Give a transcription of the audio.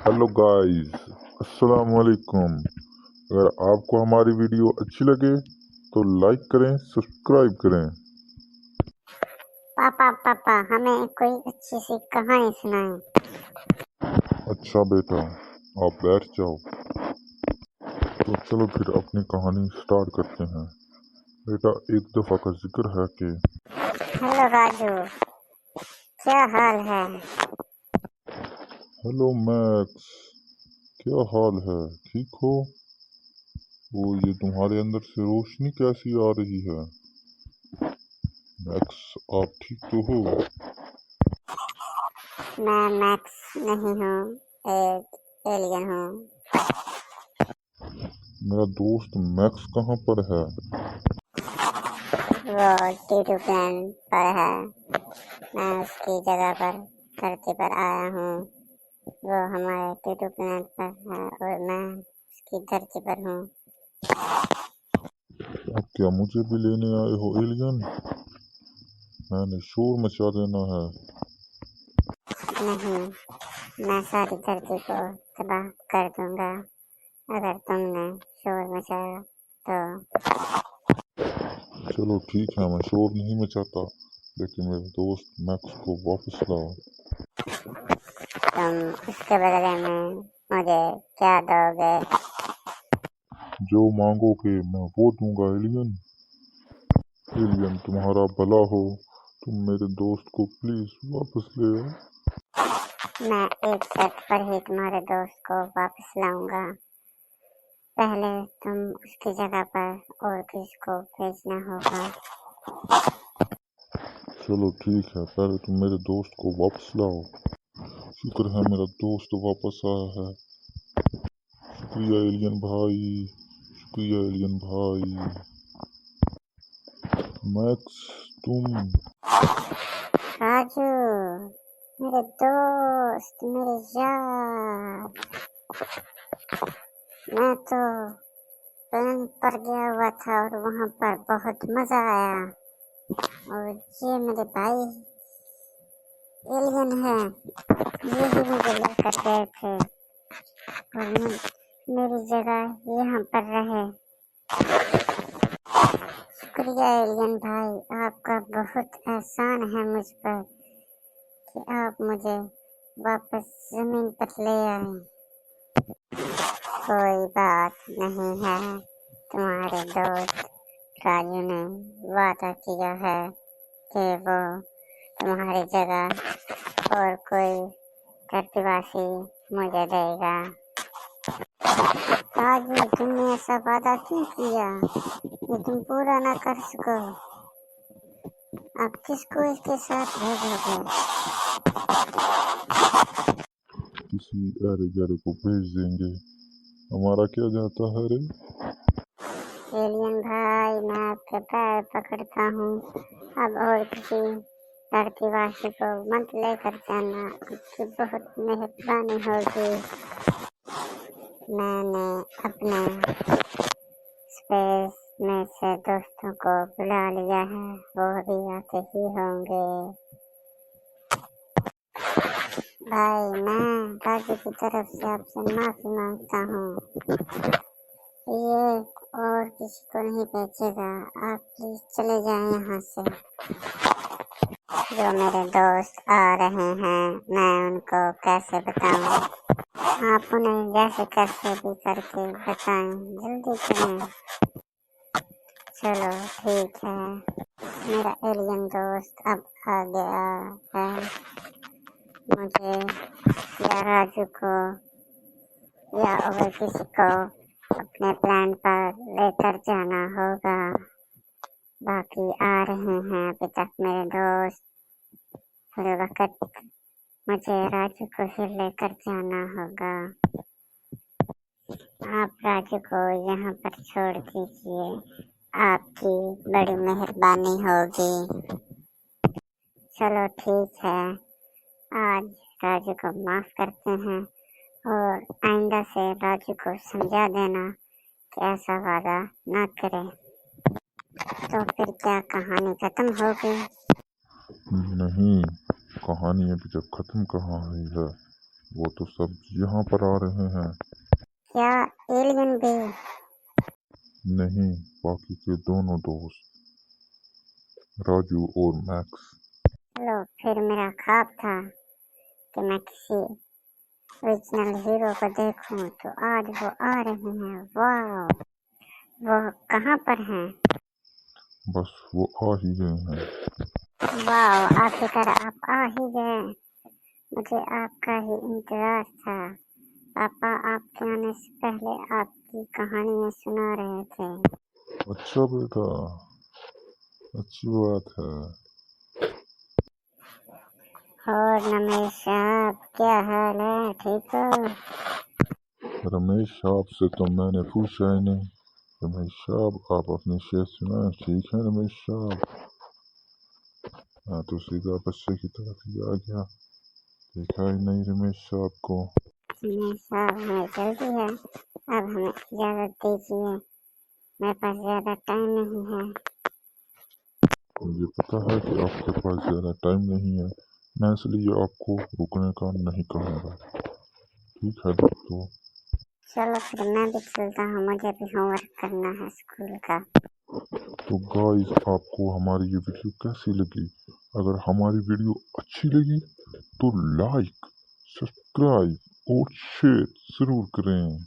Hello guys, अस्सलाम वालेकुम। अगर आपको हमारी वीडियो अच्छी लगे तो लाइक करें, सब्सक्राइब करें। पापा पापा हमें कोई अच्छी सी कहानी सुनाएं। अच्छा बेटा, आप बैठ जाओ। तो चलो फिर अपनी कहानी स्टार्ट करते हैं। बेटा, एक दफ़ा का जिक्र है कि हेलो राजू, क्या हाल है? हेलो मैक्स, क्या हाल है? ठीक हो? वो ये तुम्हारे अंदर से रोशनी कैसी आ रही है? मैक्स, आप ठीक तो हो? मैं मैक्स नहीं हूँ, एक एलियन हूँ। मेरा दोस्त मैक्स कहाँ पर है? वो टीटू प्लान पर है। मैं उसकी जगह पर धरती पर आया हूँ। वो हमारे टीटू प्लान पर है और मैं उसकी धरती पर हूँ। अब क्या मुझे भी लेने आए हो एलियन? मैंने शोर मचा देना है। नहीं, मैं सारी धरती को तबाह कर दूंगा अगर तुमने शोर मचाया तो। चलो ठीक है, मैं शोर नहीं मचाता, लेकिन मेरे दोस्त मैक्स को वापस लाओ। तुम उसके बदले में मुझे क्या दोगे? जो मांगोगे मैं वो दूंगा एलियन। एलियन, तुम्हारा भला हो, तुम मेरे दोस्त को प्लीज वापस ले आओ। मैं एक शर्त पर ही तुम्हारे दोस्त को वापस लाऊंगा। पहले तुम उसकी जगह पर और किसी को भेजना होगा। चलो ठीक है, पहले तुम मेरे दोस्त को वापस लाओ। शुक्र है मेरा दोस्त वापस आया है। शुक्रिया एलियन भाई, शुक्रिया एलियन भाई। मैक्स, तुम राजू, मेरे दोस्त, मेरे यार, मैं तो प्लेन पर गया हुआ था और वहाँ पर बहुत मजा आया। और ये मेरे भाई एलियन है, ये ही मुझे लेकर गए थे और मेरी जगह यहाँ पर रहे। शुक्रिया एलियन भाई, आपका बहुत एहसान है मुझ पर कि आप मुझे वापस जमीन पर ले आए। कोई बात नहीं है, तुम्हारे दोस्त राजू ने वादा किया है कि वो तुम्हारी जगह और कोई धरतीवासी मुझे देगा। राजू, तुमने ऐसा वादा क्यों किया ये तुम पूरा ना कर सको? अब किसको इसके साथ भेजोगे? किसी अरे गहरे को भेज देंगे, हमारा क्या जाता है रे। एलियन भाई, मैं आपके पैर पकड़ता हूँ, अब और किसी धरतीवासी को मत लेकर जाना, आपकी बहुत मेहरबानी होगी। मैंने अपने स्पेस में से दोस्तों को बुला लिया है, वो भी आते ही होंगे। भाई, मैं राजू की तरफ से आपसे माफी मांगता हूँ। ये और किसी को नहीं बेचेगा, आप प्लीज चले जाएं यहाँ से। जो मेरे दोस्त आ रहे हैं, मैं उनको कैसे बताऊं? आप उन्हें जैसे कैसे भी करके बताएं, जल्दी करें। चलो ठीक है, मेरा एलियन दोस्त अब आ गया है। मुझे या राजू को या और किसी को अपने प्लान पर लेकर जाना होगा। बाकी आ रहे हैं अभी तक मेरे दोस्त। थोड़े वक्त मुझे राजू को फिर लेकर जाना होगा। आप राजू को यहाँ पर छोड़ दीजिए, आपकी बड़ी मेहरबानी होगी। चलो ठीक है, आज राजू को माफ करते हैं और आइंदा से राजू को समझा देना कि ऐसा वादा ना करे। तो फिर क्या कहानी खत्म हो गई? नहीं, कहानी अभी तक खत्म कहाँ हुई है। वो तो सब यहाँ पर आ रहे हैं। क्या एलियन भी? नहीं, बाकी के दोनों दोस्त, राजू और मैक्स। चलो फिर, मेरा ख्वाब था कि मैं किसी ओरिजिनल हीरो को देखूं, तो आज वो आ रहे हैं। वाह, वो कहाँ पर हैं? बस वो आ ही गए हैं। वाह, आखिरकार आप आ ही गए। मुझे आपका ही इंतजार था। पापा आपके आने से पहले आपकी कहानियां सुना रहे थे। अच्छा बेटा, अच्छी बात है। और रमेश साहब, क्या हाल है? ठीक हो? रमेश साहब से तो मैंने पूछा ही नहीं। रमेश साहब, आप अपनी सेहत सुनाएं। ठीक है रमेश साहब। हाँ, तो सीधा बच्चे की तरफ ही आ गया। देखा ही नहीं रमेश साहब को। रमेश साहब, हमें जल्दी है, अब हमें इजाजत दीजिए, मेरे पास ज्यादा टाइम नहीं है। मुझे पता है कि आपके पास ज़्यादा टाइम नहीं है, मैं इसलिए आपको रुकने का नहीं कहूँगा। ठीक है दोस्तों। चलो फिर, मैं भी चलता हूँ, मुझे भी होमवर्क करना है स्कूल का। तो गाइस, आपको हमारी ये वीडियो कैसी लगी? अगर हमारी वीडियो अच्छी लगी तो लाइक, सब्सक्राइब और शेयर ज़रूर करें।